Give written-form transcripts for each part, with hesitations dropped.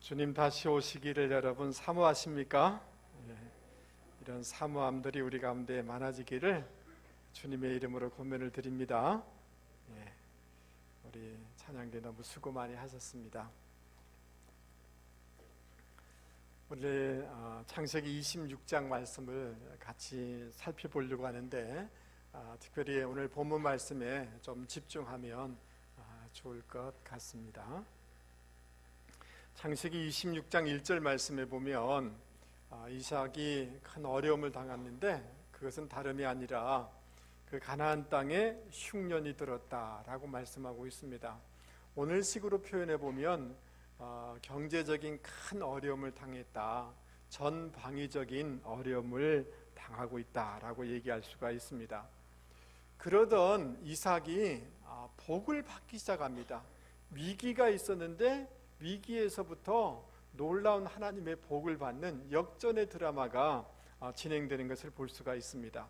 주님 다시 오시기를 여러분 사모하십니까? 이런 사모함들이 우리 가운데 많아지기를 주님의 이름으로 권면을 드립니다. 우리 찬양대 너무 수고 많이 하셨습니다. 오늘 창세기 26장 말씀을 같이 살펴보려고 하는데 특별히 오늘 본문 말씀에 좀 집중하면 좋을 것 같습니다. 창세기 26장 1절 말씀에 보면 이삭이 큰 어려움을 당했는데 그것은 다름이 아니라 그 가나안 땅에 흉년이 들었다라고 말씀하고 있습니다. 오늘 식으로 표현해 보면 경제적인 큰 어려움을 당했다, 전방위적인 어려움을 당하고 있다라고 얘기할 수가 있습니다. 그러던 이삭이 복을 받기 시작합니다. 위기가 있었는데 위기에서부터 놀라운 하나님의 복을 받는 역전의 드라마가 진행되는 것을 볼 수가 있습니다.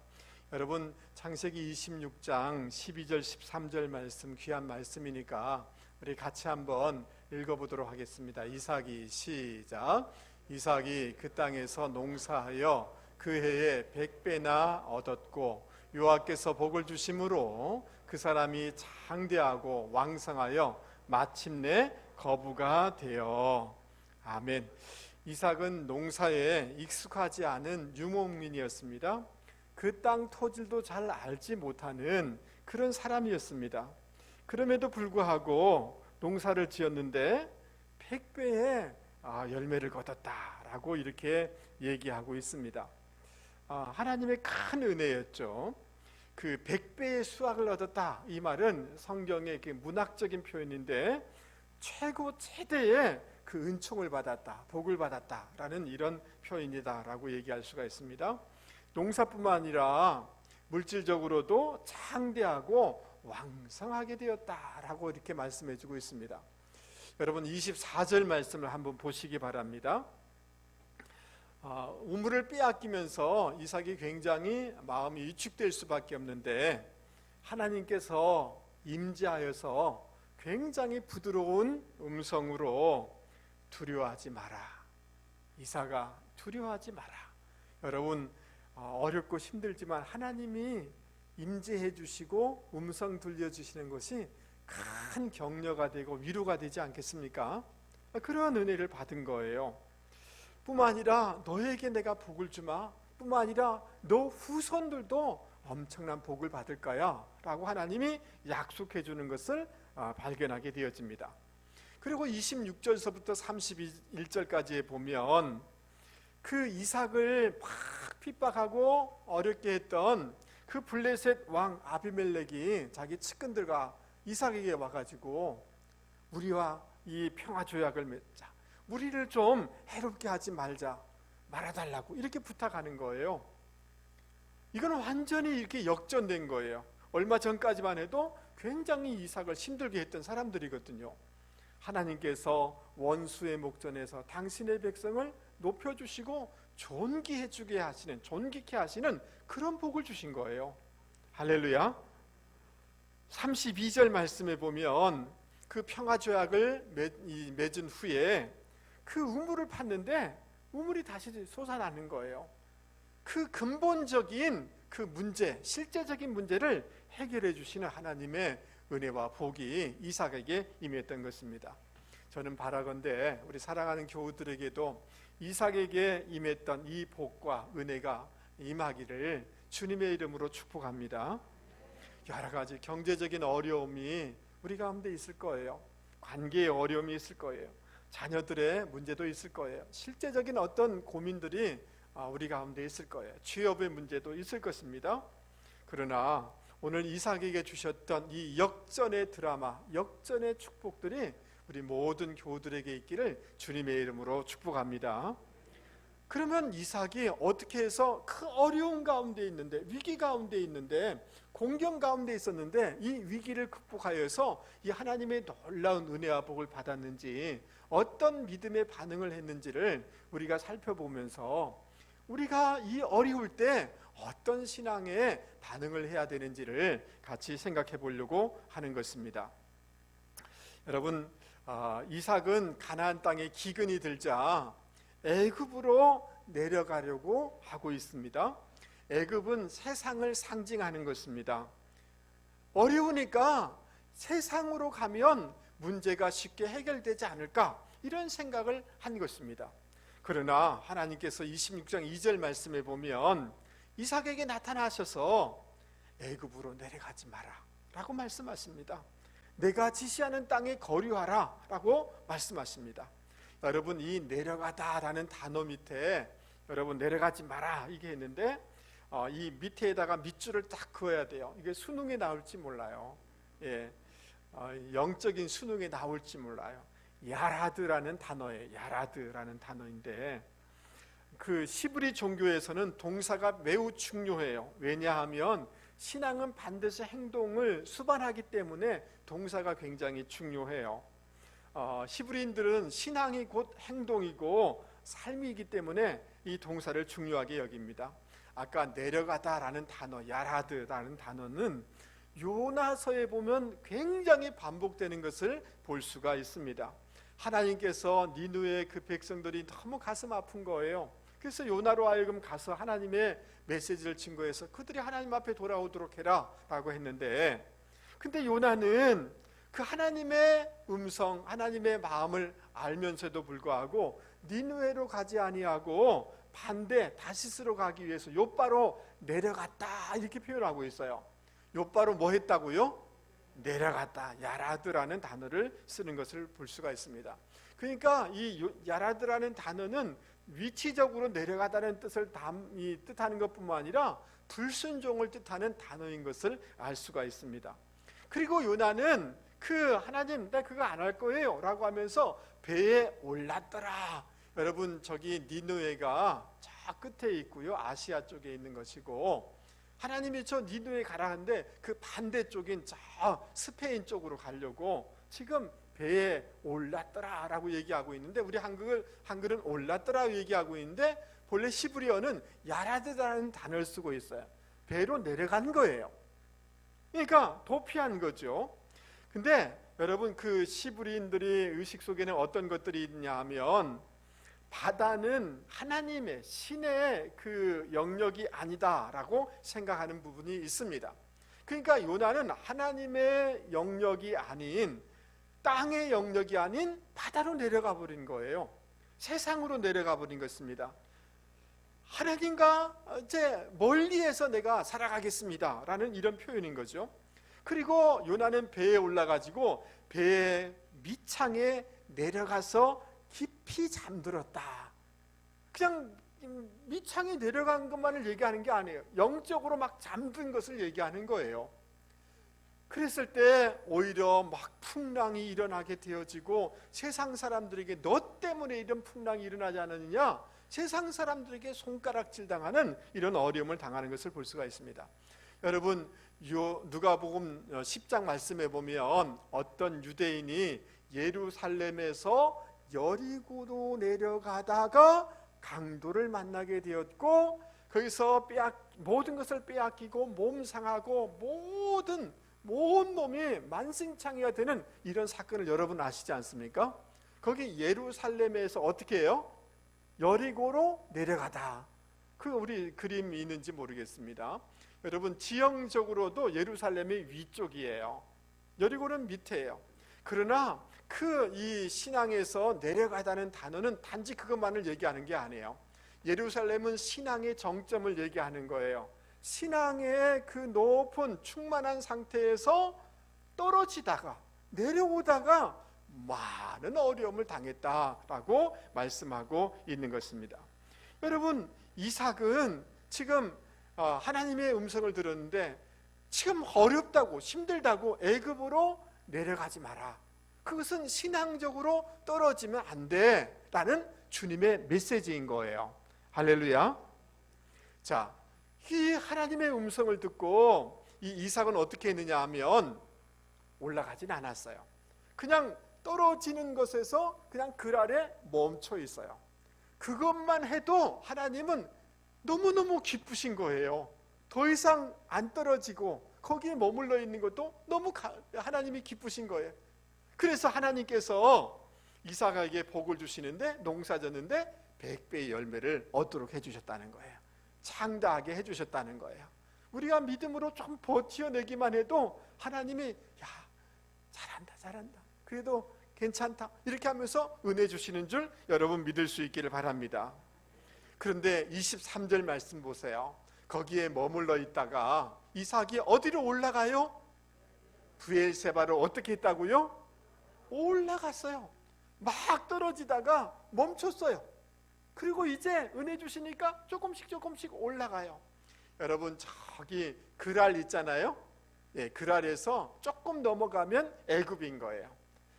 여러분, 창세기 26장 12절 13절 말씀, 귀한 말씀이니까 우리 같이 한번 읽어보도록 하겠습니다. 이삭이 시작. 이삭이 그 땅에서 농사하여 그 해에 100배나 얻었고 여호와께서 복을 주심으로 그 사람이 장대하고 왕성하여 마침내 거부가 되어. 아멘. 이삭은 농사에 익숙하지 않은 유목민이었습니다. 그 땅 토질도 잘 알지 못하는 그런 사람이었습니다. 그럼에도 불구하고 농사를 지었는데 100배의 열매를 거뒀다라고 이렇게 얘기하고 있습니다. 하나님의 큰 은혜였죠. 그 100배의 수확을 얻었다, 이 말은 성경의 문학적인 표현인데 최대의 그 은총을 받았다, 복을 받았다라는 이런 표현이다라고 얘기할 수가 있습니다. 농사뿐만 아니라 물질적으로도 장대하고 왕성하게 되었다라고 이렇게 말씀해주고 있습니다. 여러분, 24절 말씀을 한번 보시기 바랍니다. 우물을 빼앗기면서 이삭이 굉장히 마음이 위축될 수밖에 없는데 하나님께서 임재하여서 굉장히 부드러운 음성으로 두려워하지 마라. 이삭아, 두려워하지 마라. 여러분, 어렵고 힘들지만 하나님이 임재해 주시고 음성 들려주시는 것이 큰 격려가 되고 위로가 되지 않겠습니까? 그러한 은혜를 받은 거예요. 뿐만 아니라 너에게 내가 복을 주마, 뿐만 아니라 너 후손들도 엄청난 복을 받을 거야 라고 하나님이 약속해 주는 것을 발견하게 되어집니다. 그리고 26절서부터 31절까지에 보면 그 이삭을 막 핍박하고 어렵게 했던 그 블레셋 왕 아비멜렉이 자기 측근들과 이삭에게 와가지고 우리와 이 평화 조약을 맺자, 우리를 좀 해롭게 하지 말아달라고 이렇게 부탁하는 거예요. 이건 완전히 이렇게 역전된 거예요. 얼마 전까지만 해도 굉장히 이삭을 힘들게 했던 사람들이거든요. 하나님께서 원수의 목전에서 당신의 백성을 높여주시고 존귀케 하시는 그런 복을 주신 거예요. 할렐루야. 32절 말씀에 보면 그 평화조약을 맺은 후에 그 우물을 팠는데 우물이 다시 솟아나는 거예요. 그 근본적인 그 문제, 실제적인 문제를 해결해 주시는 하나님의 은혜와 복이 이삭에게 임했던 것입니다. 저는 바라건대 우리 사랑하는 교우들에게도 이삭에게 임했던 이 복과 은혜가 임하기를 주님의 이름으로 축복합니다. 여러 가지 경제적인 어려움이 우리 가운데 있을 거예요. 관계의 어려움이 있을 거예요. 자녀들의 문제도 있을 거예요. 실제적인 어떤 고민들이 우리 가운데 있을 거예요. 취업의 문제도 있을 것입니다. 그러나 오늘 이삭에게 주셨던 이 역전의 드라마, 역전의 축복들이 우리 모든 교우들에게 있기를 주님의 이름으로 축복합니다. 그러면 이삭이 어떻게 해서 그 어려운 가운데 있는데, 위기 가운데 있는데, 공경 가운데 있었는데 이 위기를 극복하여서 이 하나님의 놀라운 은혜와 복을 받았는지, 어떤 믿음의 반응을 했는지를 우리가 살펴보면서 우리가 이 어려울 때 어떤 신앙의 반응을 해야 되는지를 같이 생각해 보려고 하는 것입니다. 여러분, 이삭은 가나안 땅에 기근이 들자 애굽으로 내려가려고 하고 있습니다. 애굽은 세상을 상징하는 것입니다. 어려우니까 세상으로 가면 문제가 쉽게 해결되지 않을까, 이런 생각을 한 것입니다. 그러나 하나님께서 26장 2절 말씀에 보면 이삭에게 나타나셔서 애굽으로 내려가지 마라 라고 말씀하십니다. 내가 지시하는 땅에 거류하라 라고 말씀하십니다. 여러분, 이 내려가다 라는 단어 밑에 여러분 내려가지 마라 이게 했는데 이 밑에다가 밑줄을 딱 그어야 돼요. 이게 수능에 나올지 몰라요. 영적인 수능에 나올지 몰라요. 야라드라는 단어예요. 야라드라는 단어인데 그 히브리 종교에서는 동사가 매우 중요해요. 왜냐하면 신앙은 반드시 행동을 수반하기 때문에 동사가 굉장히 중요해요. 히브리인들은 신앙이 곧 행동이고 삶이기 때문에 이 동사를 중요하게 여깁니다. 아까 내려가다라는 단어, 야라드라는 단어는 요나서에 보면 굉장히 반복되는 것을 볼 수가 있습니다. 하나님께서 니느웨의 그 백성들이 너무 가슴 아픈 거예요. 그래서 요나로 하여금 가서 하나님의 메시지를 증거해서 그들이 하나님 앞에 돌아오도록 해라 라고 했는데, 근데 요나는 그 하나님의 음성, 하나님의 마음을 알면서도 불구하고 니느웨로 가지 아니하고 반대 다시스로 가기 위해서 욥바로 내려갔다 이렇게 표현하고 있어요. 욥바로 뭐 했다고요? 내려갔다. 야라드라는 단어를 쓰는 것을 볼 수가 있습니다. 그러니까 이 야라드라는 단어는 위치적으로 내려가다는 뜻을 뜻하는 것뿐만 아니라 불순종을 뜻하는 단어인 것을 알 수가 있습니다. 그리고 요나는 하나님 나 그거 안 할 거예요 라고 하면서 배에 올랐더라. 여러분, 저기 니느웨가 저 끝에 있고요, 아시아 쪽에 있는 것이고, 하나님이 저 니느웨 가라 하는데 그 반대쪽인 저 스페인 쪽으로 가려고 지금 배에 올랐더라 라고 얘기하고 있는데, 우리 한글은 올랐더라 얘기하고 있는데 본래 히브리어는 야라드라는 단어를 쓰고 있어요. 배로 내려간 거예요. 그러니까 도피한 거죠. 근데 여러분, 그 히브리인들의 의식 속에는 어떤 것들이 있냐 하면 바다는 하나님의 신의 그 영역이 아니다라고 생각하는 부분이 있습니다. 그러니까 요나는 하나님의 영역이 아닌, 땅의 영역이 아닌 바다로 내려가 버린 거예요. 세상으로 내려가 버린 것입니다. 하나님과 이제 멀리에서 내가 살아가겠습니다 라는 이런 표현인 거죠. 그리고 요나는 배에 올라가지고 배의 밑창에 내려가서 깊이 잠들었다. 그냥 밑창에 내려간 것만을 얘기하는 게 아니에요. 영적으로 막 잠든 것을 얘기하는 거예요. 그랬을 때 오히려 막 풍랑이 일어나게 되어지고, 세상 사람들에게 너 때문에 이런 풍랑이 일어나지 않았느냐, 세상 사람들에게 손가락질 당하는 이런 어려움을 당하는 것을 볼 수가 있습니다. 여러분, 누가복음 10장 말씀에 보면 어떤 유대인이 예루살렘에서 여리고로 내려가다가 강도를 만나게 되었고, 거기서 모든 것을 빼앗기고 몸 상하고 온 몸이 만신창이가 되는 이런 사건을 여러분 아시지 않습니까? 거기 예루살렘에서 어떻게 해요? 여리고로 내려가다. 우리 그림이 있는지 모르겠습니다. 여러분, 지형적으로도 예루살렘이 위쪽이에요. 여리고는 밑에예요. 그러나 이 신앙에서 내려가다는 단어는 단지 그것만을 얘기하는 게 아니에요. 예루살렘은 신앙의 정점을 얘기하는 거예요. 신앙의 그 높은 충만한 상태에서 떨어지다가 내려오다가 많은 어려움을 당했다라고 말씀하고 있는 것입니다. 여러분, 이삭은 지금 하나님의 음성을 들었는데 지금 어렵다고 힘들다고 애굽으로 내려가지 마라. 그것은 신앙적으로 떨어지면 안 돼 라는 주님의 메시지인 거예요. 할렐루야. 자, 이 하나님의 음성을 듣고 이 이삭은 어떻게 했느냐 하면 올라가진 않았어요. 그냥 떨어지는 것에서 그냥 그 아래 멈춰 있어요. 그것만 해도 하나님은 너무너무 기쁘신 거예요. 더 이상 안 떨어지고 거기에 머물러 있는 것도 너무 하나님이 기쁘신 거예요. 그래서 하나님께서 이삭에게 복을 주시는데 농사 졌는데 100배의 열매를 얻도록 해주셨다는 거예요. 장다하게 해주셨다는 거예요. 우리가 믿음으로 좀 버텨내기만 해도 하나님이 야 잘한다 그래도 괜찮다 이렇게 하면서 은혜 주시는 줄 여러분 믿을 수 있기를 바랍니다. 그런데 23절 말씀 보세요. 거기에 머물러 있다가 이삭이 어디로 올라가요? 브엘세바로 어떻게 했다고요? 올라갔어요. 막 떨어지다가 멈췄어요. 그리고 이제 은혜 주시니까 조금씩 올라가요. 여러분 저기 그랄 있잖아요. 예, 그랄에서 조금 넘어가면 애굽인 거예요.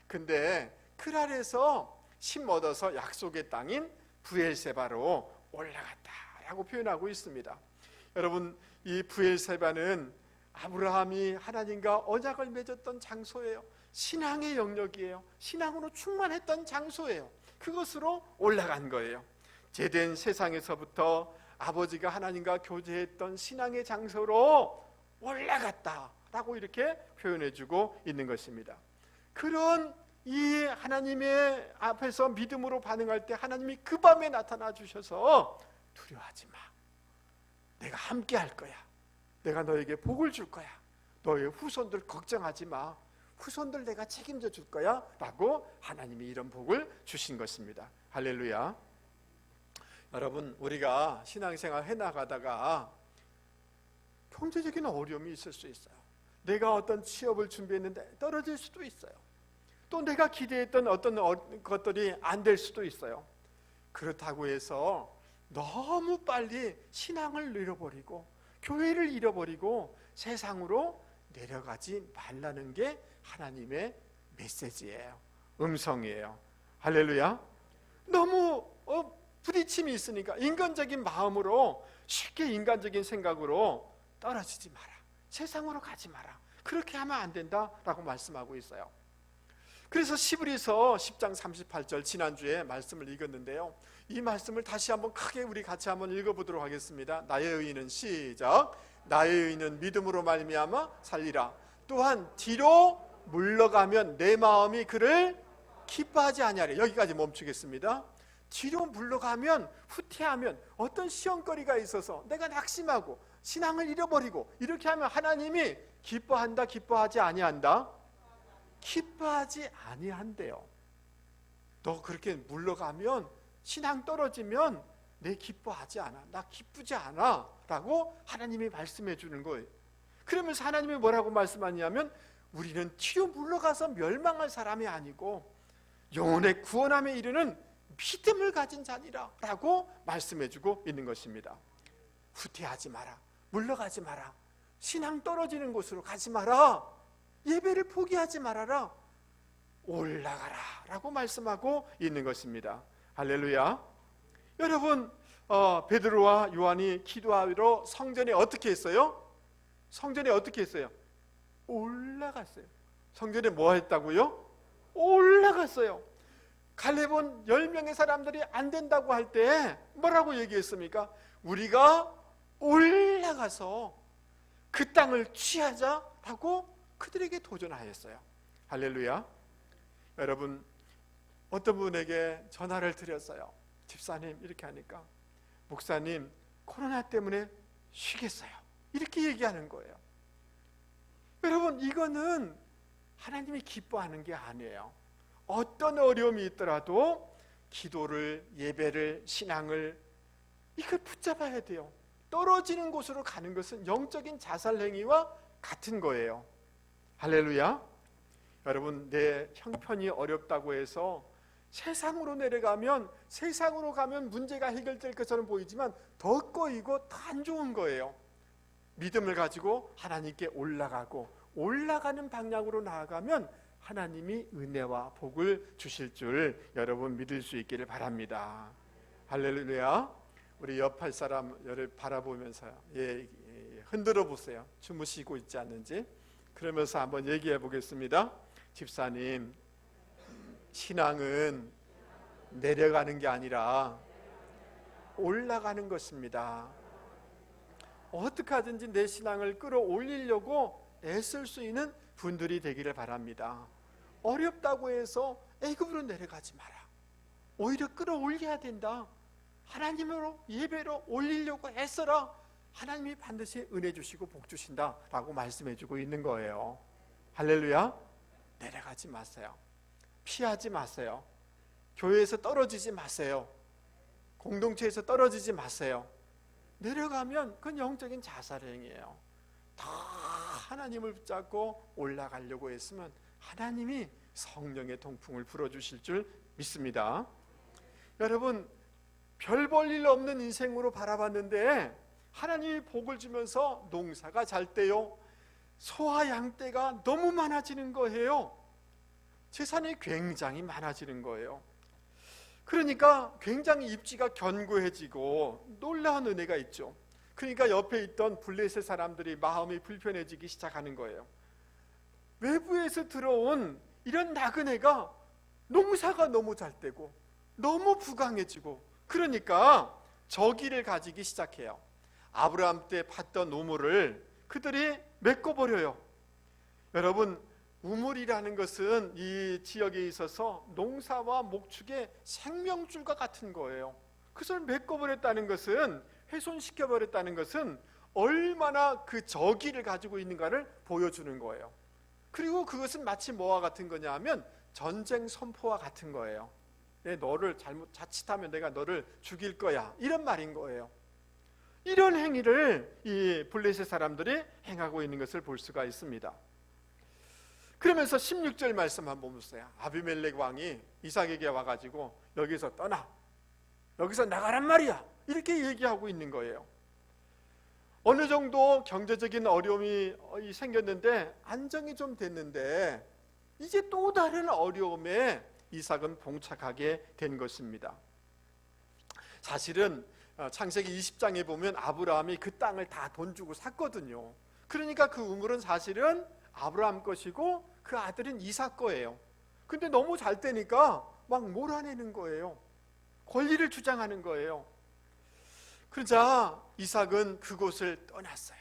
근데 그랄에서 심 얻어서 약속의 땅인 브엘세바로 올라갔다라고 표현하고 있습니다. 여러분 이 브엘세바는 아브라함이 하나님과 언약을 맺었던 장소예요. 신앙의 영역이에요. 신앙으로 충만했던 장소예요. 그것으로 올라간 거예요. 제된 세상에서부터 아버지가 하나님과 교제했던 신앙의 장소로 올라갔다라고 이렇게 표현해주고 있는 것입니다. 그런 이 하나님의 앞에서 믿음으로 반응할 때 하나님이 그 밤에 나타나 주셔서 두려워하지 마. 내가 함께 할 거야. 내가 너에게 복을 줄 거야. 너의 후손들 걱정하지 마. 후손들 내가 책임져 줄 거야 라고 하나님이 이런 복을 주신 것입니다. 할렐루야. 여러분 우리가 신앙생활 해나가다가 경제적인 어려움이 있을 수 있어요. 내가 어떤 취업을 준비했는데 떨어질 수도 있어요. 또 내가 기대했던 어떤 것들이 안 될 수도 있어요. 그렇다고 해서 너무 빨리 신앙을 잃어버리고 교회를 잃어버리고 세상으로 내려가지 말라는 게 하나님의 메시지예요. 음성이에요. 할렐루야. 너무 부딪힘이 있으니까 인간적인 마음으로 쉽게 인간적인 생각으로 떨어지지 마라. 세상으로 가지 마라. 그렇게 하면 안 된다라고 말씀하고 있어요. 그래서 시브리서 10장 38절 지난주에 말씀을 읽었는데요. 이 말씀을 다시 한번 크게 우리 같이 한번 읽어보도록 하겠습니다. 나의 의인은 시작. 나의 의인은 믿음으로 말미암아 살리라. 또한 뒤로 물러가면 내 마음이 그를 기뻐하지 아니하리. 여기까지 멈추겠습니다. 뒤로 물러가면 후퇴하면 어떤 시험거리가 있어서 내가 낙심하고 신앙을 잃어버리고 이렇게 하면 하나님이 기뻐한다 기뻐하지 아니한다? 기뻐하지 아니한대요. 너 그렇게 물러가면 신앙 떨어지면 내 기뻐하지 않아. 나 기쁘지 않아 라고 하나님이 말씀해 주는 거예요. 그러면서 하나님이 뭐라고 말씀하냐면 우리는 뒤로 물러가서 멸망할 사람이 아니고 영혼의 구원함에 이르는 믿음을 가진 자니라 라고 말씀해 주고 있는 것입니다. 후퇴하지 마라. 물러가지 마라. 신앙 떨어지는 곳으로 가지 마라. 예배를 포기하지 말아라. 올라가라 라고 말씀하고 있는 것입니다. 할렐루야. 여러분 베드로와 요한이 기도하러 성전에 어떻게 했어요? 성전에 어떻게 했어요? 올라갔어요. 성전에 뭐 했다고요? 올라갔어요. 갈렙은 10명의 사람들이 안 된다고 할 때 뭐라고 얘기했습니까? 우리가 올라가서 그 땅을 취하자라고 그들에게 도전하였어요. 할렐루야. 여러분 어떤 분에게 전화를 드렸어요. 집사님 이렇게 하니까 목사님 코로나 때문에 쉬겠어요. 이렇게 얘기하는 거예요. 여러분 이거는 하나님이 기뻐하는 게 아니에요. 어떤 어려움이 있더라도 기도를, 예배를, 신앙을 이걸 붙잡아야 돼요. 떨어지는 곳으로 가는 것은 영적인 자살행위와 같은 거예요. 할렐루야. 여러분 내 형편이 어렵다고 해서 세상으로 내려가면 세상으로 가면 문제가 해결될 것처럼 보이지만 더 꼬이고 더 안 좋은 거예요. 믿음을 가지고 하나님께 올라가고 올라가는 방향으로 나아가면 하나님이 은혜와 복을 주실 줄 여러분 믿을 수 있기를 바랍니다. 할렐루야. 우리 옆할 사람을 바라보면서 흔들어 보세요. 주무시고 있지 않는지. 그러면서 한번 얘기해 보겠습니다. 집사님, 신앙은 내려가는 게 아니라 올라가는 것입니다. 어떻게 하든지 내 신앙을 끌어올리려고 애쓸 수 있는 분들이 되기를 바랍니다. 어렵다고 해서 애굽으로 내려가지 마라. 오히려 끌어올려야 된다. 하나님으로 예배로 올리려고 애써라. 하나님이 반드시 은혜 주시고 복 주신다라고 말씀해 주고 있는 거예요. 할렐루야. 내려가지 마세요. 피하지 마세요. 교회에서 떨어지지 마세요. 공동체에서 떨어지지 마세요. 내려가면 그건 영적인 자살행위예요. 다 하나님을 붙잡고 올라가려고 했으면 하나님이 성령의 동풍을 불어주실 줄 믿습니다. 여러분, 별 볼 일 없는 인생으로 바라봤는데 하나님이 복을 주면서 농사가 잘 돼요. 소와 양떼가 너무 많아지는 거예요. 재산이 굉장히 많아지는 거예요. 그러니까 굉장히 입지가 견고해지고 놀라운 은혜가 있죠. 그러니까 옆에 있던 블레셋 사람들이 마음이 불편해지기 시작하는 거예요. 외부에서 들어온 이런 나그네가 농사가 너무 잘 되고 너무 부강해지고, 그러니까 저기를 가지기 시작해요. 아브라함 때 팠던 우물을 그들이 메꿔버려요. 여러분, 우물이라는 것은 이 지역에 있어서 농사와 목축의 생명줄과 같은 거예요. 그것을 메꿔버렸다는 것은, 훼손시켜버렸다는 것은 얼마나 그 저기를 가지고 있는가를 보여주는 거예요. 그리고 그것은 마치 뭐와 같은 거냐 하면 전쟁 선포와 같은 거예요. 너를 자칫하면 내가 너를 죽일 거야, 이런 말인 거예요. 이런 행위를 이 블레셋 사람들이 행하고 있는 것을 볼 수가 있습니다. 그러면서 16절 말씀 한번 보세요. 아비멜렉 왕이 이삭에게 와가지고 여기서 떠나, 여기서 나가란 말이야, 이렇게 얘기하고 있는 거예요. 어느 정도 경제적인 어려움이 생겼는데 안정이 좀 됐는데 이제 또 다른 어려움에 이삭은 봉착하게 된 것입니다. 사실은 창세기 20장에 보면 아브라함이 그 땅을 다 돈 주고 샀거든요. 그러니까 그 우물은 사실은 아브라함 것이고 그 아들인 이삭 거예요. 근데 너무 잘 되니까 막 몰아내는 거예요. 권리를 주장하는 거예요. 그러자 이삭은 그곳을 떠났어요.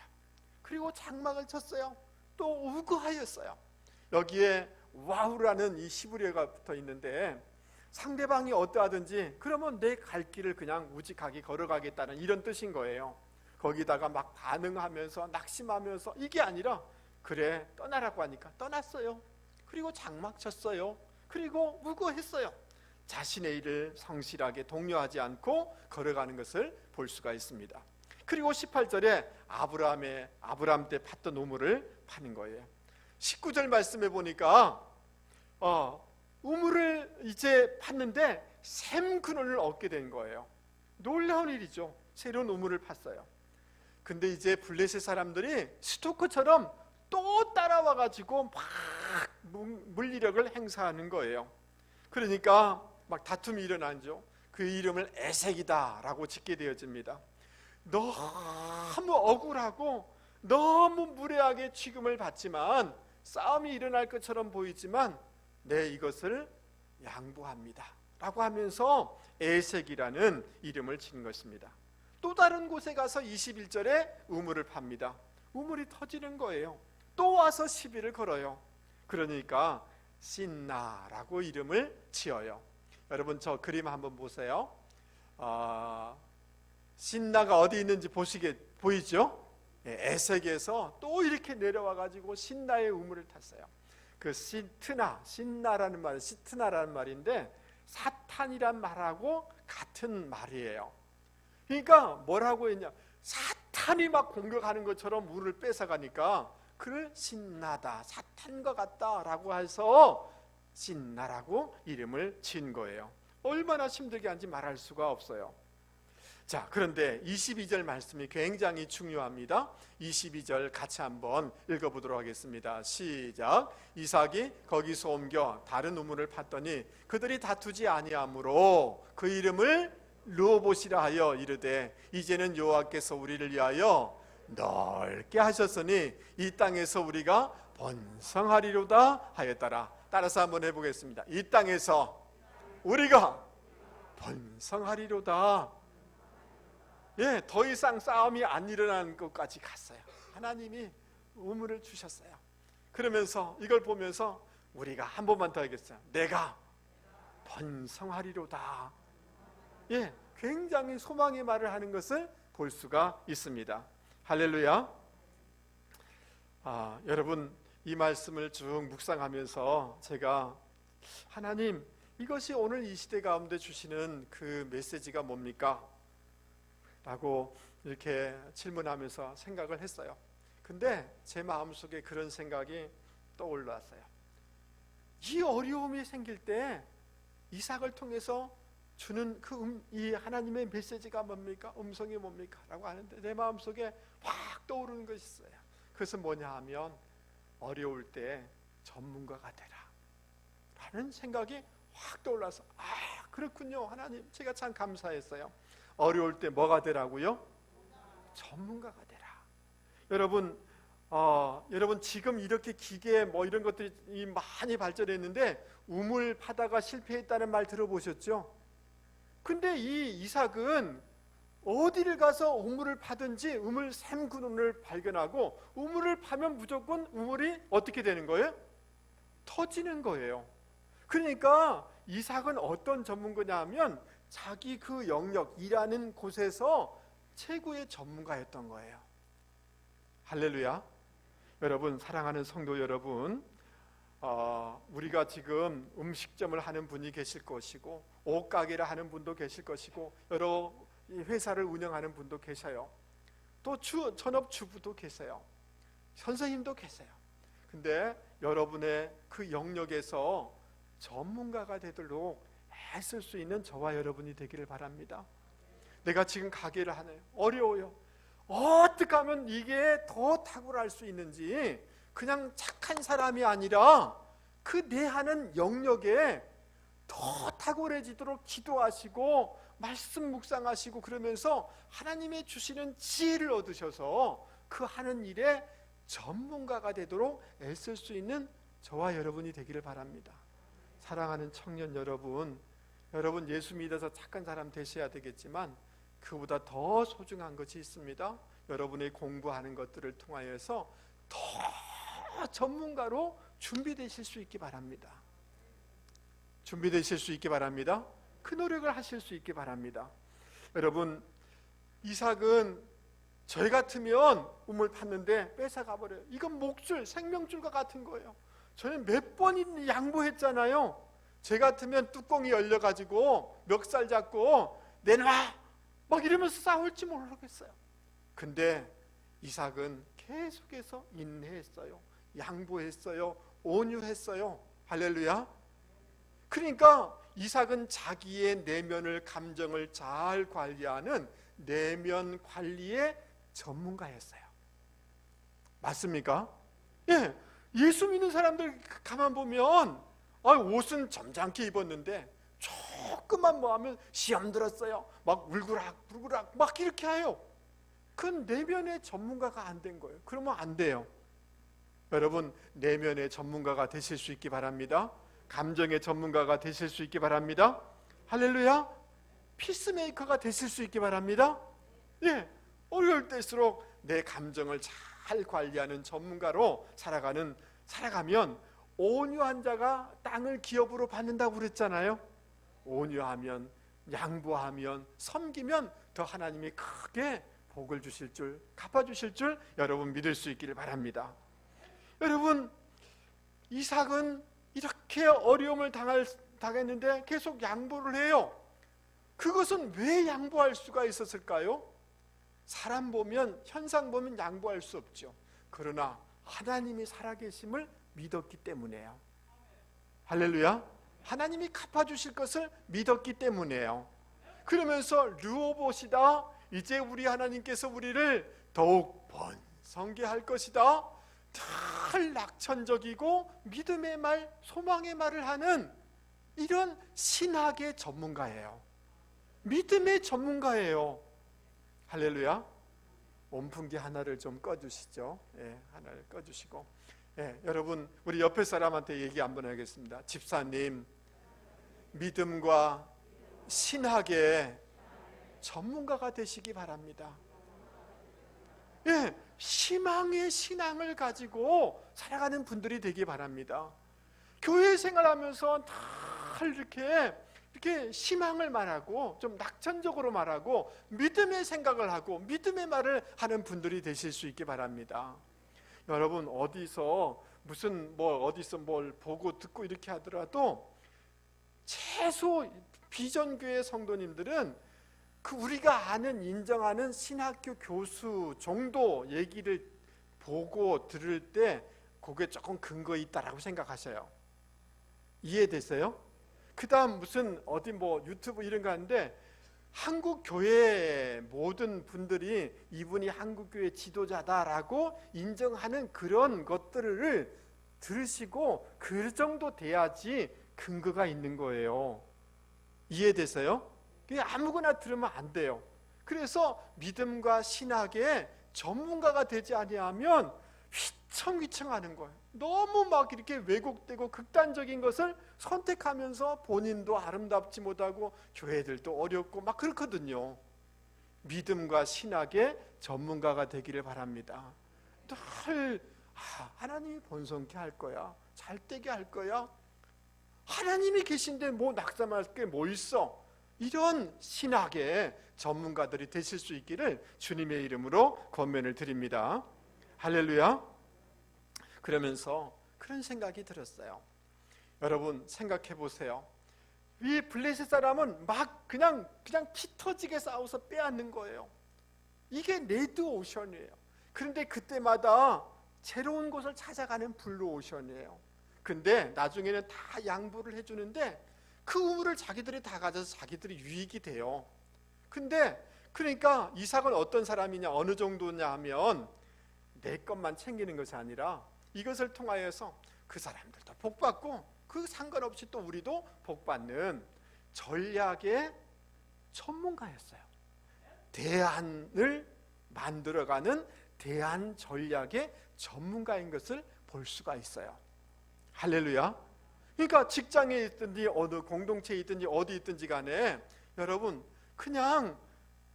그리고 장막을 쳤어요. 또 우거하였어요. 여기에 와우라는 이 히브리어가 붙어 있는데 상대방이 어떠하든지 그러면 내 갈 길을 그냥 우직하게 걸어가겠다는 이런 뜻인 거예요. 거기다가 막 반응하면서 낙심하면서 이게 아니라 그래 떠나라고 하니까 떠났어요. 그리고 장막 쳤어요. 그리고 우거했어요. 자신의 일을 성실하게 독려하지 않고 걸어가는 것을 볼 수가 있습니다. 그리고 18절에 아브라함 때 팠던 우물을 파는 거예요. 19절 말씀해 보니까 우물을 이제 팠는데 샘 근원을 얻게 된 거예요. 놀라운 일이죠. 새로운 우물을 팠어요. 근데 이제 블레셋 사람들이 스토커처럼 또 따라와 가지고 막 물리력을 행사하는 거예요. 그러니까 막 다툼이 일어나죠. 그 이름을 에색이다라고 짓게 되어집니다. 너무 억울하고 너무 무례하게 취급을 받지만 싸움이 일어날 것처럼 보이지만 이것을 양보합니다 라고 하면서 에색이라는 이름을 지은 것입니다. 또 다른 곳에 가서 21절에 우물을 팝니다. 우물이 터지는 거예요. 또 와서 시비를 걸어요. 그러니까 신나라고 이름을 지어요. 여러분, 저 그림 한번 보세요. 신나가 어디 있는지 보이죠? 에색에서 또 이렇게 내려와 가지고 신나의 우물을 탔어요. 그 신나라는 말, 시트나라는 말인데 사탄이란 말하고 같은 말이에요. 그러니까 뭐라고 했냐, 사탄이 막 공격하는 것처럼 물을 뺏어가니까 그를 신나다, 사탄과 같다라고 해서 신나라고 이름을 지은 거예요. 얼마나 힘들게 한지 말할 수가 없어요. 자, 그런데 22절 말씀이 굉장히 중요합니다. 22절 같이 한번 읽어보도록 하겠습니다. 시작. 이삭이 거기서 옮겨 다른 우물을 팠더니 그들이 다투지 아니하므로 그 이름을 르호봇이라 하여 이르되 이제는 여호와께서 우리를 위하여 넓게 하셨으니 이 땅에서 우리가 번성하리로다 하였더라. 따라서 한번 해보겠습니다. 이 땅에서 우리가 번성하리로다. 더 이상 싸움이 안 일어나는 것까지 갔어요. 하나님이 우물을 주셨어요. 그러면서 이걸 보면서 우리가 한 번만 더 하겠어요. 내가 번성하리로다. 예, 굉장히 소망의 말을 하는 것을 볼 수가 있습니다. 할렐루야. 여러분, 이 말씀을 쭉 묵상하면서 제가 하나님, 이것이 오늘 이 시대 가운데 주시는 그 메시지가 뭡니까? 라고 이렇게 질문하면서 생각을 했어요. 근데 제 마음속에 그런 생각이 떠올랐어요. 이 어려움이 생길 때 이삭을 통해서 주는 이 하나님의 메시지가 뭡니까? 음성이 뭡니까? 라고 하는데 내 마음속에 확 떠오르는 것이 있어요. 그것은 뭐냐 하면 어려울 때 전문가가 되라 라는 생각이 확 떠올라서 그렇군요. 하나님, 제가 참 감사했어요. 어려울 때 뭐가 되라고요? 전문가가 되라. 여러분, 여러분 지금 이렇게 기계 뭐 이런 것들이 많이 발전했는데 우물 파다가 실패했다는 말 들어보셨죠? 근데 이 이삭은 어디를 가서 우물을 파든지 우물 샘구름을 발견하고 우물을 파면 무조건 우물이 어떻게 되는 거예요? 터지는 거예요. 그러니까 이삭은 어떤 전문가냐 하면 자기 그 영역, 일하는 곳에서 최고의 전문가였던 거예요. 할렐루야. 여러분, 사랑하는 성도 여러분, 우리가 지금 음식점을 하는 분이 계실 것이고 옷가게를 하는 분도 계실 것이고 여러 회사를 운영하는 분도 계셔요. 또 전업주부도 계세요. 선생님도 계세요. 근데 여러분의 그 영역에서 전문가가 되도록 애쓸 수 있는 저와 여러분이 되기를 바랍니다. 내가 지금 가게를 하네요. 어려워요. 어떻게 하면 이게 더 탁월할 수 있는지, 그냥 착한 사람이 아니라 그 내 하는 영역에 더 탁월해지도록 기도하시고 말씀 묵상하시고 그러면서 하나님의 주시는 지혜를 얻으셔서 그 하는 일에 전문가가 되도록 애쓸 수 있는 저와 여러분이 되기를 바랍니다. 사랑하는 청년 여러분, 여러분 예수 믿어서 착한 사람 되셔야 되겠지만 그보다 더 소중한 것이 있습니다. 여러분의 공부하는 것들을 통하여서 더 전문가로 준비되실 수 있기 바랍니다. 준비되실 수 있기 바랍니다. 그 노력을 하실 수 있기 바랍니다. 여러분, 이삭은 저희 같으면 우물 팠는데 뺏어가 버려요. 이건 목줄, 생명줄과 같은 거예요. 저는 몇 번 양보했잖아요. 제 같으면 뚜껑이 열려가지고 멱살 잡고 내놔 막 이러면서 싸울지 모르겠어요. 근데 이삭은 계속해서 인내했어요. 양보했어요. 온유했어요. 할렐루야. 그러니까 이삭은 자기의 내면을, 감정을 잘 관리하는 내면 관리의 전문가였어요. 맞습니까? 예, 예수 믿는 사람들 가만 보면 옷은 점잖게 입었는데 조금만 뭐 하면 시험 들었어요. 막 울그락 막 이렇게 해요. 그건 내면의 전문가가 안 된 거예요. 그러면 안 돼요. 여러분, 내면의 전문가가 되실 수 있기 바랍니다. 감정의 전문가가 되실 수 있기 바랍니다. 할렐루야. 피스메이커가 되실 수 있기 바랍니다. 예, 어려울 때일수록 내 감정을 잘 관리하는 전문가로 살아가면 온유한 자가 땅을 기업으로 받는다고 그랬잖아요. 온유하면, 양보하면, 섬기면 더 하나님이 크게 복을 주실 줄, 갚아주실 줄 여러분 믿을 수 있기를 바랍니다. 여러분, 이삭은 이렇게 어려움을 당했는데 계속 양보를 해요. 그것은 왜 양보할 수가 있었을까요? 사람 보면, 현상 보면 양보할 수 없죠. 그러나 하나님이 살아계심을 믿었기 때문에요. 할렐루야. 하나님이 갚아주실 것을 믿었기 때문에요. 그러면서 르호봇이다, 이제 우리 하나님께서 우리를 더욱 번성게 할 것이다, 늘 낙천적이고 믿음의 말, 소망의 말을 하는 이런 신학의 전문가예요. 믿음의 전문가예요. 할렐루야. 온풍기 하나를 좀 꺼주시죠. 예, 하나를 꺼주시고, 예, 여러분 우리 옆에 사람한테 얘기 한번 하겠습니다. 집사님, 믿음과 신학의 전문가가 되시기 바랍니다. 예, 희망의 신앙을 가지고 살아가는 분들이 되기 바랍니다. 교회 생활하면서 다 이렇게 희망을 말하고 좀 낙천적으로 말하고 믿음의 생각을 하고 믿음의 말을 하는 분들이 되실 수 있기 바랍니다. 여러분 어디서 어디서 뭘 보고 듣고 이렇게 하더라도 최소 비전교회 성도님들은 그 우리가 아는 인정하는 신학교 교수 정도 얘기를 보고 들을 때 그게 조금 근거 있다라고 생각하셔요. 이해되세요? 그 다음 어디 유튜브 이런 거 하는데 한국 교회 모든 분들이 이분이 한국 교회 지도자다라고 인정하는 그런 것들을 들으시고 그 정도 돼야지 근거가 있는 거예요. 이해되세요? 그냥 아무거나 들으면 안 돼요. 그래서 믿음과 신학의 전문가가 되지 아니하면 휘청휘청하는 거예요. 너무 막 이렇게 왜곡되고 극단적인 것을 선택하면서 본인도 아름답지 못하고 교회들도 어렵고 막 그렇거든요. 믿음과 신학의 전문가가 되기를 바랍니다. 늘 하나님이 번성케 할 거야, 잘되게 할 거야, 하나님이 계신데 뭐 낙담할 게 뭐 있어, 이런 신학의 전문가들이 되실 수 있기를 주님의 이름으로 권면을 드립니다. 할렐루야. 그러면서 그런 생각이 들었어요. 여러분 생각해 보세요. 이 블레셋 사람은 막 그냥 피 터지게 싸워서 빼앗는 거예요. 이게 레드 오션이에요. 그런데 그때마다 새로운 곳을 찾아가는 블루 오션이에요. 근데 나중에는 다 양보를 해주는데 그 우물을 자기들이 다 가져서 자기들이 유익이 돼요. 근데 그러니까 이삭은 어떤 사람이냐, 어느 정도냐 하면 내 것만 챙기는 것이 아니라 이것을 통하여서 그 사람들도 복받고 그 상관없이 또 우리도 복받는 전략의 전문가였어요. 대안을 만들어가는 대안 전략의 전문가인 것을 볼 수가 있어요. 할렐루야. 그러니까 직장에 있든지 어느 공동체에 있든지 어디 있든지 간에 여러분 그냥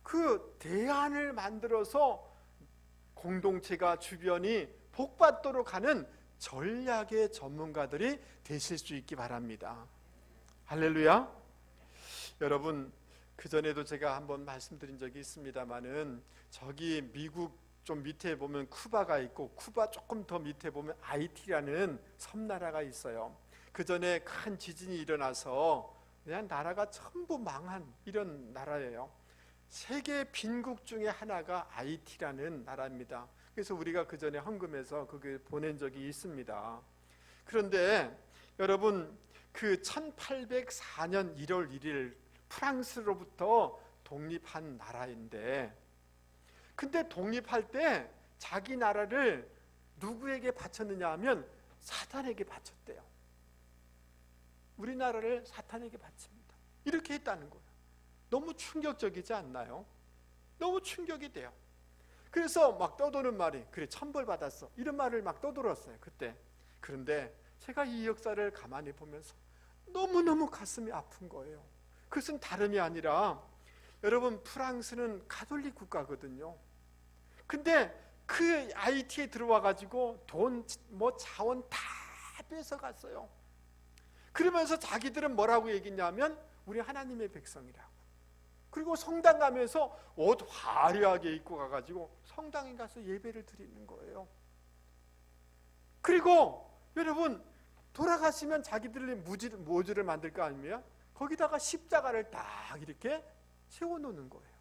그 대안을 만들어서 공동체가 주변이 복받도록 하는 전략의 전문가들이 되실 수 있기 바랍니다. 할렐루야. 여러분 그전에도 제가 한번 말씀드린 적이 있습니다마는 저기 미국 좀 밑에 보면 쿠바가 있고 쿠바 조금 더 밑에 보면 아이티라는 섬나라가 있어요. 그전에 큰 지진이 일어나서 그냥 나라가 전부 망한 이런 나라예요. 세계 빈국 중에 하나가 아이티라는 나라입니다. 그래서 우리가 그전에 헌금해서 그게 보낸 적이 있습니다. 그런데 여러분 그 1804년 1월 1일 프랑스로부터 독립한 나라인데, 근데 독립할 때 자기 나라를 누구에게 바쳤느냐 하면 사탄에게 바쳤대요. 우리나라를 사탄에게 바칩니다. 이렇게 했다는 거예요. 너무 충격적이지 않나요? 너무 충격이 돼요. 그래서 막 떠도는 말이 그래 천벌 받았어 이런 말을 막 떠들었어요 그때. 그런데 제가 이 역사를 가만히 보면서 너무너무 가슴이 아픈 거예요. 그것은 다름이 아니라 여러분 프랑스는 가톨릭 국가거든요. 근데 그 IT에 들어와 가지고 돈 자원 다 뺏어갔어요. 그러면서 자기들은 뭐라고 얘기했냐면 우리 하나님의 백성이라고. 그리고 성당 가면서 옷 화려하게 입고 가가지고 성당에 가서 예배를 드리는 거예요. 그리고 여러분 돌아가시면 자기들이 모지를 만들 거 아니면 거기다가 십자가를 딱 이렇게 세워놓는 거예요.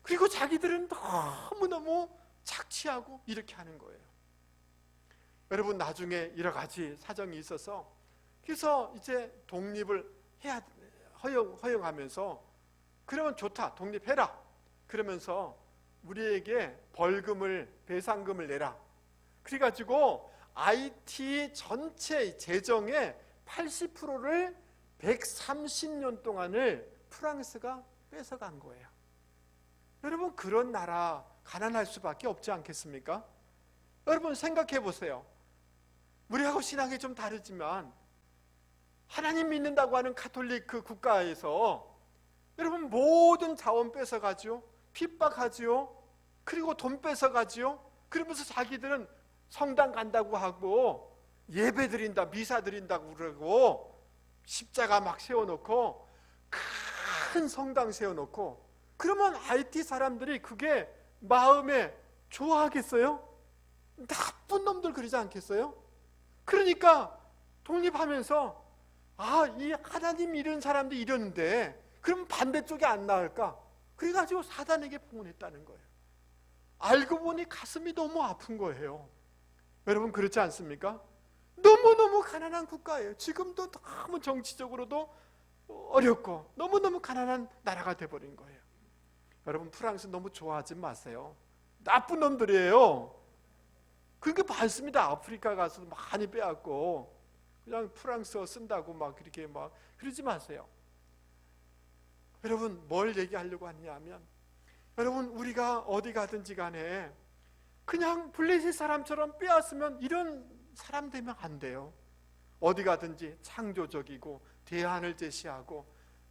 그리고 자기들은 너무너무 착취하고 이렇게 하는 거예요. 여러분 나중에 여러 가지 사정이 있어서 그래서 이제 독립을 해야 허용하면서 그러면 좋다 독립해라 그러면서 우리에게 벌금을 배상금을 내라. 그래가지고 IT 전체 재정의 80%를 130년 동안을 프랑스가 뺏어간 거예요. 여러분 그런 나라 가난할 수밖에 없지 않겠습니까? 여러분 생각해 보세요. 우리하고 신앙이 좀 다르지만 하나님 믿는다고 하는 가톨릭 그 국가에서 여러분 모든 자원 뺏어가지요, 핍박하지요, 그리고 돈 뺏어가지요. 그러면서 자기들은 성당 간다고 하고 예배 드린다, 미사 드린다고 그러고 십자가 막 세워놓고 큰 성당 세워놓고 그러면 IT 사람들이 그게 마음에 좋아하겠어요? 나쁜 놈들 그러지 않겠어요? 그러니까 독립하면서 이 하나님 이런 사람도 이러는데 그럼 반대쪽이 안 나을까? 그래가지고 사단에게 봉헌했다는 거예요. 알고 보니 가슴이 너무 아픈 거예요. 여러분 그렇지 않습니까? 너무너무 가난한 국가예요. 지금도 너무 정치적으로도 어렵고 너무너무 가난한 나라가 돼버린 거예요. 여러분 프랑스 너무 좋아하지 마세요. 나쁜 놈들이에요. 그게 많습니다. 아프리카 가서 많이 빼앗고 그냥 프랑스어 쓴다고 막 그렇게 막 그러지 마세요. 여러분 뭘 얘기하려고 하냐면 여러분 우리가 어디 가든지 간에 그냥 블레셋 사람처럼 빼앗으면 이런 사람 되면 안 돼요. 어디 가든지 창조적이고 대안을 제시하고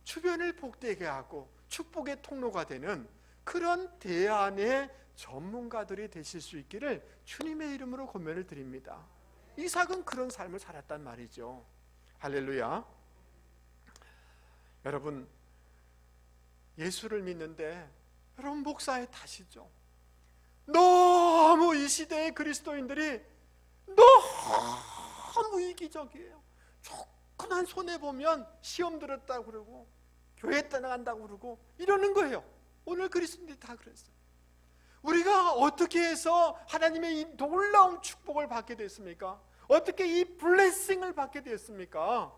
주변을 복되게 하고 축복의 통로가 되는 그런 대안의 전문가들이 되실 수 있기를 주님의 이름으로 권면을 드립니다. 이삭은 그런 삶을 살았단 말이죠. 할렐루야. 여러분 예수를 믿는데 여러분 목사의 탓이죠. 너무 이 시대의 그리스도인들이 너무 이기적이에요. 조그만 손해보면 시험 들었다고 그러고 교회 떠나간다고 그러고 이러는 거예요. 오늘 그리스도인들이 다 그랬어요. 우리가 어떻게 해서 하나님의 이 놀라운 축복을 받게 됐습니까? 어떻게 이 블레싱을 받게 됐습니까?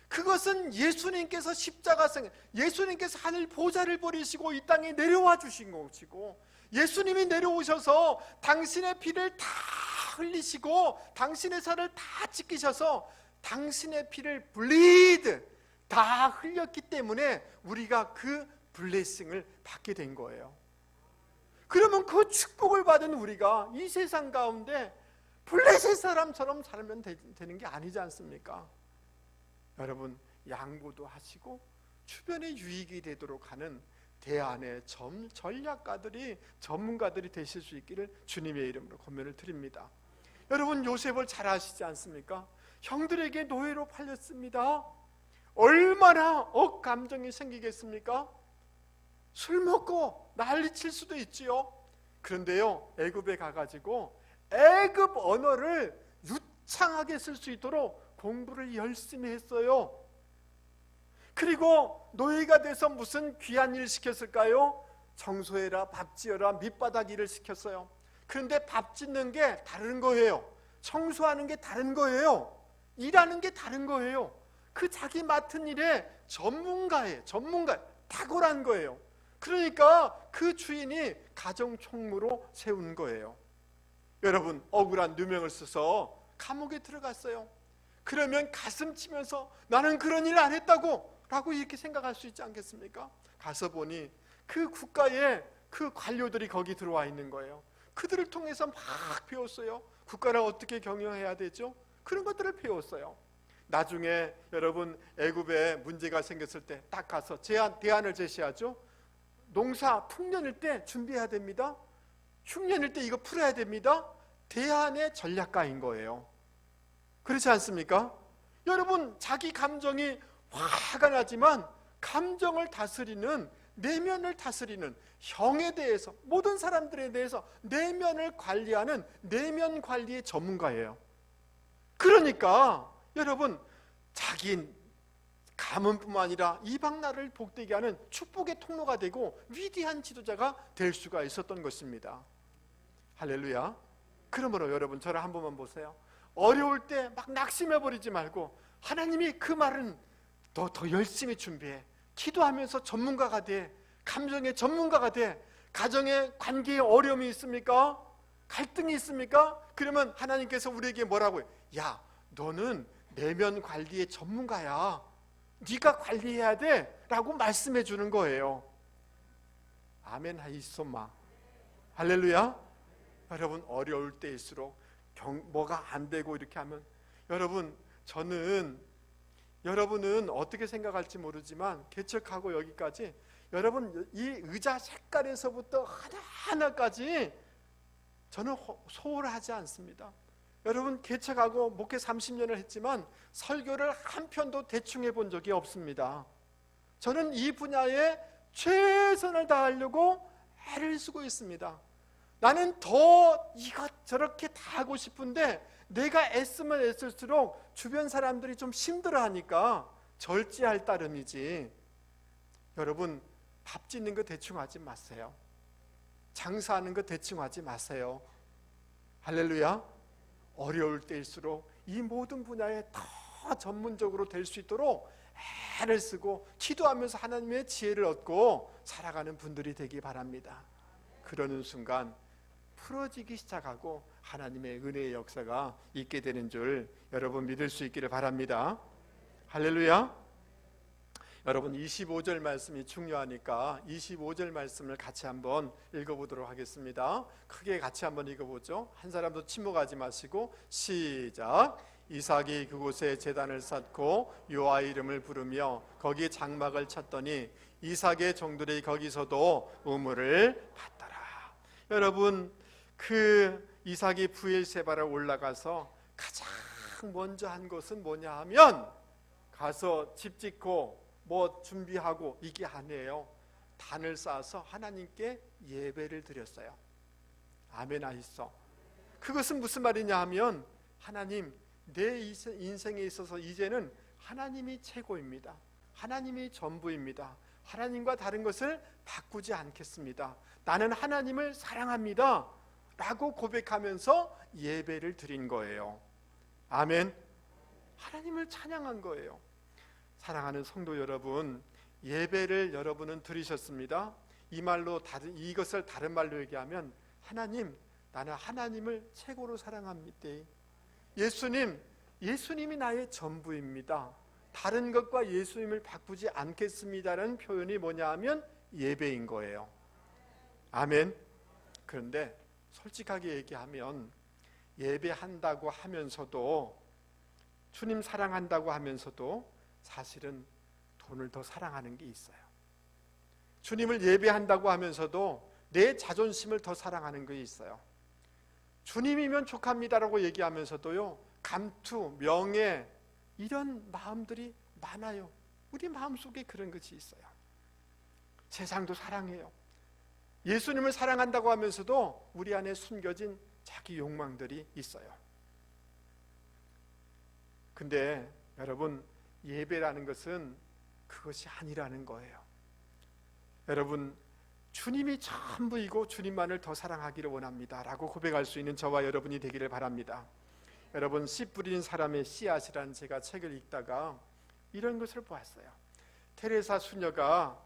그것은 예수님께서 십자가상, 예수님께서 하늘 보좌를 버리시고 이 땅에 내려와 주신 것이고, 예수님이 내려오셔서 당신의 피를 다 흘리시고 당신의 살을 다 찢기셔서 당신의 피를 블리드 다 흘렸기 때문에 우리가 그 블레싱을 받게 된 거예요. 그러면 그 축복을 받은 우리가 이 세상 가운데 블레셋 사람처럼 살면 되는 게 아니지 않습니까? 여러분 양보도 하시고 주변에 유익이 되도록 하는 대안의 전략가들이 전문가들이 되실 수 있기를 주님의 이름으로 권면을 드립니다. 여러분 요셉을 잘 아시지 않습니까? 형들에게 노예로 팔렸습니다. 얼마나 억감정이 생기겠습니까? 술 먹고 난리칠 수도 있지요. 그런데요 애굽에 가가지고 애굽 언어를 유창하게 쓸 수 있도록 공부를 열심히 했어요. 그리고 노예가 돼서 무슨 귀한 일 시켰을까요? 청소해라, 밥 지어라, 밑바닥 일을 시켰어요. 그런데 밥 짓는 게 다른 거예요. 청소하는 게 다른 거예요. 일하는 게 다른 거예요. 그 자기 맡은 일에 전문가예요. 탁월한 거예요. 그러니까 그 주인이 가정 총무로 세운 거예요. 여러분 억울한 누명을 써서 감옥에 들어갔어요. 그러면 가슴 치면서 나는 그런 일 안 했다고 라고 이렇게 생각할 수 있지 않겠습니까? 가서 보니 그 국가에 그 관료들이 거기 들어와 있는 거예요. 그들을 통해서 막 배웠어요. 국가를 어떻게 경영해야 되죠? 그런 것들을 배웠어요. 나중에 여러분 애굽에 문제가 생겼을 때 딱 가서 대안을 제시하죠. 농사 풍년일 때 준비해야 됩니다. 흉년일 때 이거 풀어야 됩니다. 대안의 전략가인 거예요. 그렇지 않습니까? 여러분 자기 감정이 화가 나지만 감정을 다스리는, 내면을 다스리는, 형에 대해서 모든 사람들에 대해서 내면을 관리하는 내면 관리의 전문가예요. 그러니까 여러분 자기 가문뿐만 아니라 이방 나라를 복되게 하는 축복의 통로가 되고 위대한 지도자가 될 수가 있었던 것입니다. 할렐루야. 그러므로 여러분 저를 한 번만 보세요. 어려울 때 막 낙심해버리지 말고 하나님이 그 말은 더 열심히 준비해. 기도하면서 전문가가 돼. 감정의 전문가가 돼. 가정의 관계에 어려움이 있습니까? 갈등이 있습니까? 그러면 하나님께서 우리에게 뭐라고 해요? 야, 너는 내면 관리의 전문가야. 네가 관리해야 돼 라고 말씀해 주는 거예요. 아멘 하이소마. 할렐루야. 여러분 어려울 때일수록 뭐가 안 되고 이렇게 하면 여러분은 어떻게 생각할지 모르지만 개척하고 여기까지 여러분 이 의자 색깔에서부터 하나하나까지 저는 소홀하지 않습니다. 여러분 개척하고 목회 30년을 했지만 설교를 한 편도 대충 해본 적이 없습니다. 저는 이 분야에 최선을 다하려고 애를 쓰고 있습니다. 나는 더 이것저렇게 다 하고 싶은데 내가 애쓰면 애쓸수록 주변 사람들이 좀 힘들어하니까 절제할 따름이지. 여러분 밥 짓는 거 대충 하지 마세요. 장사하는 거 대충 하지 마세요. 할렐루야. 어려울 때일수록 이 모든 분야에 더 전문적으로 될 수 있도록 애를 쓰고 기도하면서 하나님의 지혜를 얻고 살아가는 분들이 되기 바랍니다. 그러는 순간 풀어지기 시작하고 하나님의 은혜의 역사가 있게 되는 줄 여러분 믿을 수 있기를 바랍니다. 할렐루야. 여러분 25절 말씀이 중요하니까 25절 말씀을 같이 한번 읽어보도록 하겠습니다. 크게 같이 한번 읽어보죠. 한 사람도 침묵하지 마시고 시작. 이삭이 그곳에 제단을 쌓고 여호와 이름을 부르며 거기 장막을 쳤더니 이삭의 종들이 거기서도 우물을 받더라. 여러분 그 이삭이 브엘세바를 올라가서 가장 먼저 한 것은 뭐냐 하면 가서 집 짓고 뭐 준비하고 이게 아니에요. 단을 쌓아서 하나님께 예배를 드렸어요. 아멘 하시소. 그것은 무슨 말이냐 하면 하나님 내 인생에 있어서 이제는 하나님이 최고입니다. 하나님이 전부입니다. 하나님과 다른 것을 바꾸지 않겠습니다. 나는 하나님을 사랑합니다 라고 고백하면서 예배를 드린 거예요. 아멘. 하나님을 찬양한 거예요. 사랑하는 성도 여러분, 예배를 여러분은 드리셨습니다. 이 말로 이것을 다른 말로 얘기하면 하나님, 나는 하나님을 최고로 사랑합니다. 예수님이 나의 전부입니다. 다른 것과 예수님을 바꾸지 않겠습니다라는 표현이 뭐냐 하면 예배인 거예요. 아멘. 그런데 솔직하게 얘기하면 예배한다고 하면서도 주님 사랑한다고 하면서도 사실은 돈을 더 사랑하는 게 있어요. 주님을 예배한다고 하면서도 내 자존심을 더 사랑하는 게 있어요. 주님이면 족합니다라고 얘기하면서도요, 감투, 명예 이런 마음들이 많아요. 우리 마음속에 그런 것이 있어요. 세상도 사랑해요. 예수님을 사랑한다고 하면서도 우리 안에 숨겨진 자기 욕망들이 있어요. 근데 여러분 예배라는 것은 그것이 아니라는 거예요. 여러분 주님이 전부이고 주님만을 더 사랑하기를 원합니다 라고 고백할 수 있는 저와 여러분이 되기를 바랍니다. 여러분 씨 뿌리는 사람의 씨앗이라는 제가 책을 읽다가 이런 것을 보았어요. 테레사 수녀가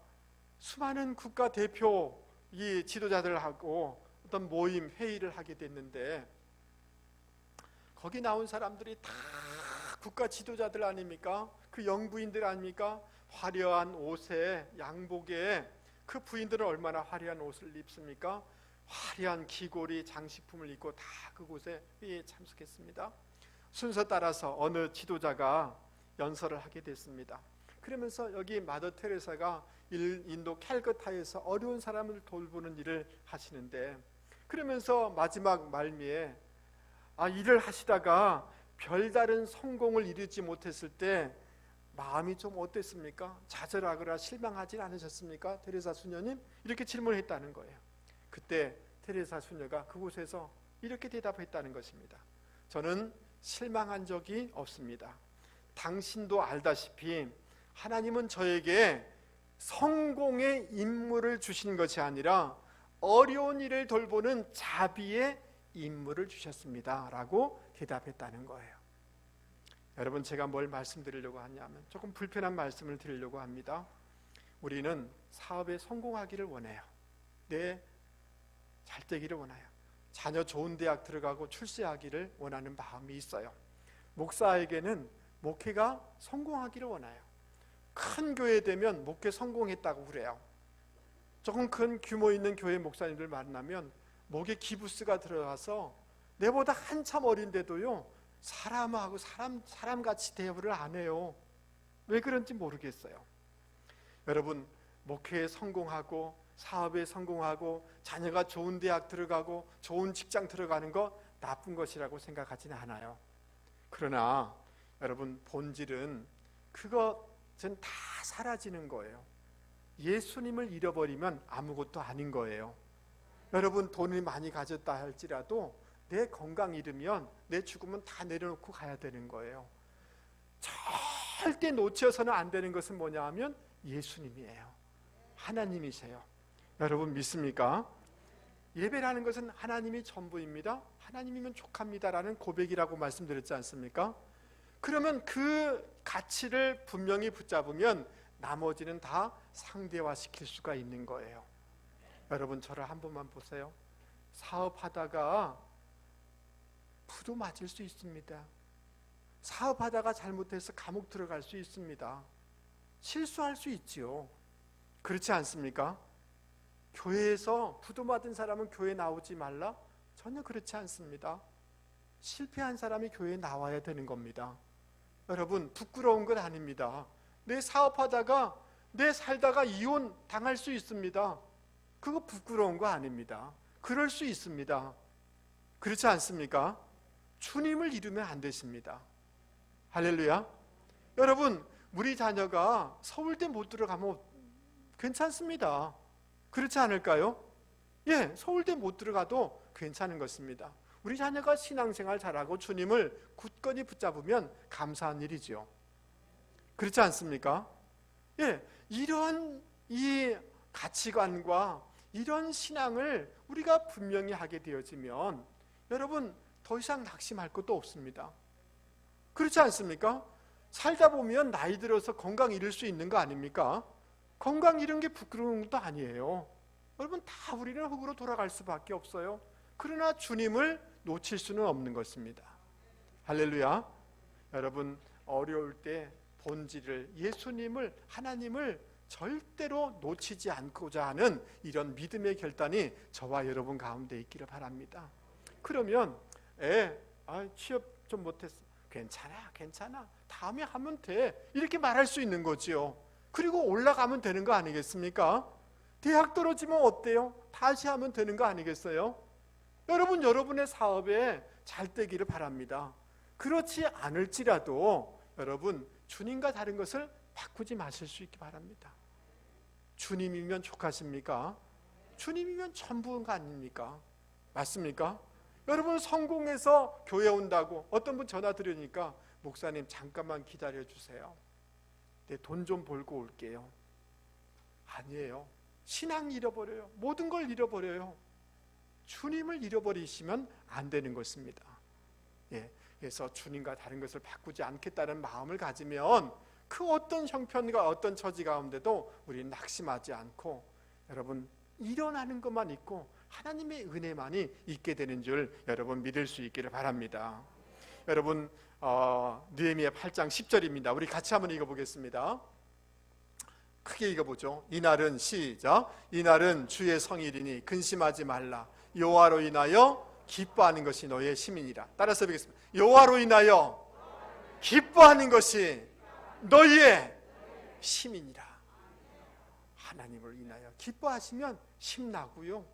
수많은 국가 대표 이 지도자들하고 어떤 모임 회의를 하게 됐는데 거기 나온 사람들이 다 국가 지도자들 아닙니까? 그 영부인들 아닙니까? 화려한 옷에 양복에 그 부인들은 얼마나 화려한 옷을 입습니까? 화려한 귀걸이 장식품을 입고 다 그곳에 회의에 참석했습니다. 순서 따라서 어느 지도자가 연설을 하게 됐습니다. 그러면서 여기 마더 테레사가 인도 캘커타에서 어려운 사람을 돌보는 일을 하시는데 그러면서 마지막 말미에 일을 하시다가 별다른 성공을 이루지 못했을 때 마음이 좀 어땠습니까? 좌절하거나 실망하진 않으셨습니까? 테레사 수녀님? 이렇게 질문했다는 거예요. 그때 테레사 수녀가 그곳에서 이렇게 대답했다는 것입니다. 저는 실망한 적이 없습니다. 당신도 알다시피 하나님은 저에게 성공의 임무를 주신 것이 아니라 어려운 일을 돌보는 자비의 임무를 주셨습니다 라고 대답했다는 거예요. 여러분 제가 뭘 말씀드리려고 하냐면 조금 불편한 말씀을 드리려고 합니다. 우리는 사업에 성공하기를 원해요. 잘 되기를 원해요. 자녀 좋은 대학 들어가고 출세하기를 원하는 마음이 있어요. 목사에게는 목회가 성공하기를 원해요. 큰 교회 되면 목회 성공했다고 그래요. 조금 큰 규모 있는 교회 목사님들 만나면 목에 기부스가 들어가서 내보다 한참 어린데도요 사람하고 사람같이 대우를 안 해요. 왜 그런지 모르겠어요. 여러분 목회에 성공하고 사업에 성공하고 자녀가 좋은 대학 들어가고 좋은 직장 들어가는 거 나쁜 것이라고 생각하지는 않아요. 그러나 여러분, 본질은 그것은 다 사라지는 거예요. 예수님을 잃어버리면 아무것도 아닌 거예요. 여러분, 돈을 많이 가졌다 할지라도 내 건강 잃으면 내 죽으면 다 내려놓고 가야 되는 거예요. 절대 놓쳐서는 안 되는 것은 뭐냐 하면 예수님이에요. 하나님이세요. 여러분 믿습니까? 예배라는 것은 하나님이 전부입니다. 하나님이면 족합니다라는 고백이라고 말씀드렸지 않습니까? 그러면 그 가치를 분명히 붙잡으면 나머지는 다 상대화시킬 수가 있는 거예요. 여러분, 저를 한 번만 보세요. 사업하다가 부도 맞을 수 있습니다. 사업하다가 잘못해서 감옥 들어갈 수 있습니다. 실수할 수 있지요. 그렇지 않습니까? 교회에서 부도 맞은 사람은 교회 나오지 말라? 전혀 그렇지 않습니다. 실패한 사람이 교회에 나와야 되는 겁니다. 여러분, 부끄러운 건 아닙니다. 내 사업하다가 내 살다가 이혼 당할 수 있습니다. 그거 부끄러운 거 아닙니다. 그럴 수 있습니다. 그렇지 않습니까? 주님을 잃으면 안 되십니다. 할렐루야. 여러분, 우리 자녀가 서울대 못 들어가면 괜찮습니다. 그렇지 않을까요? 예, 서울대 못 들어가도 괜찮은 것입니다. 우리 자녀가 신앙생활 잘하고 주님을 굳건히 붙잡으면 감사한 일이죠. 그렇지 않습니까? 예, 이런 이 가치관과 이런 신앙을 우리가 분명히 하게 되어지면 여러분, 더 이상 낙심할 것도 없습니다. 그렇지 않습니까? 살다 보면 나이 들어서 건강 잃을 수 있는 거 아닙니까? 건강 잃은 게 부끄러운 것도 아니에요. 여러분, 다 우리는 흙으로 돌아갈 수밖에 없어요. 그러나 주님을 놓칠 수는 없는 것입니다. 할렐루야. 여러분, 어려울 때 본질을, 예수님을, 하나님을 절대로 놓치지 않고자 하는 이런 믿음의 결단이 저와 여러분 가운데 있기를 바랍니다. 그러면 취업 좀 못했어. 괜찮아. 다음에 하면 돼. 이렇게 말할 수 있는 거지요. 그리고 올라가면 되는 거 아니겠습니까? 대학 떨어지면 어때요? 다시 하면 되는 거 아니겠어요? 여러분, 여러분의 사업에 잘 되기를 바랍니다. 그렇지 않을지라도 여러분, 주님과 다른 것을 바꾸지 마실 수 있기 바랍니다. 주님이면 족하십니까? 주님이면 전부인 거 아닙니까? 맞습니까? 여러분, 성공해서 교회 온다고 어떤 분 전화 드리니까 목사님 잠깐만 기다려 주세요. 내 돈 좀 벌고 올게요. 아니에요. 신앙 잃어버려요. 모든 걸 잃어버려요. 주님을 잃어버리시면 안 되는 것입니다. 예, 그래서 주님과 다른 것을 바꾸지 않겠다는 마음을 가지면 그 어떤 형편과 어떤 처지 가운데도 우리는 낙심하지 않고 여러분, 일어나는 것만 있고 하나님의 은혜만이 있게 되는 줄 여러분 믿을 수 있기를 바랍니다. 여러분, 느헤미야 8장 10절입니다. 우리 같이 한번 읽어보겠습니다. 크게 읽어보죠. 이날은 시작. 이날은 주의 성일이니 근심하지 말라. 여호와로 인하여 기뻐하는 것이 너의 시민이라. 따라서 보겠습니다. 여호와로 인하여 기뻐하는 것이 너희의 시민이라. 하나님을 인하여 기뻐하시면 힘나고요.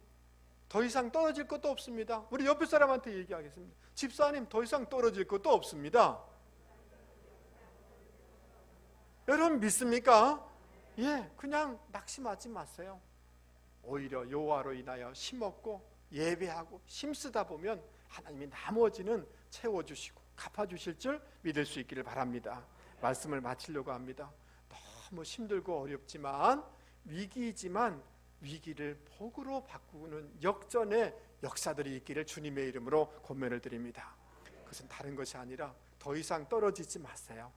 더 이상 떨어질 것도 없습니다. 우리 옆에 사람한테 얘기하겠습니다. 집사님, 더 이상 떨어질 것도 없습니다. 여러분 믿습니까? 예, 그냥 낙심하지 마세요. 오히려 여호와로 인하여 힘없고 예배하고 힘쓰다 보면 하나님이 나머지는 채워주시고 갚아주실 줄 믿을 수 있기를 바랍니다. 말씀을 마치려고 합니다. 너무 힘들고 어렵지만 위기이지만 위기를 복으로 바꾸는 역전의 역사들이 있기를 주님의 이름으로 권면을 드립니다. 그것은 다른 것이 아니라 더 이상 떨어지지 마세요.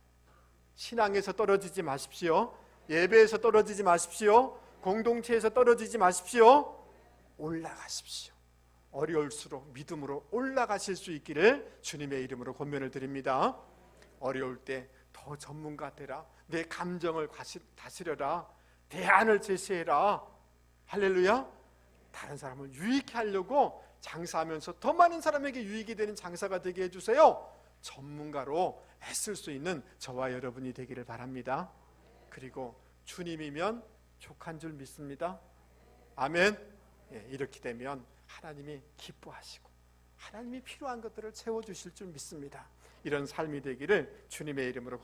신앙에서 떨어지지 마십시오. 예배에서 떨어지지 마십시오. 공동체에서 떨어지지 마십시오. 올라가십시오. 어려울수록 믿음으로 올라가실 수 있기를 주님의 이름으로 권면을 드립니다. 어려울 때 더 전문가 되라. 내 감정을 다스려라. 대안을 제시해라. 할렐루야. 다른 사람을 유익해 하려고 장사하면서 더 많은 사람에게 유익이 되는 장사가 되게 해주세요. 전문가로 애쓸 수 있는 저와 여러분이 되기를 바랍니다. 그리고 주님이면 족한 줄 믿습니다. 아멘. 예, 이렇게 되면 하나님이 기뻐하시고 하나님이 필요한 것들을 채워주실 줄 믿습니다. 이런 삶이 되기를 주님의 이름으로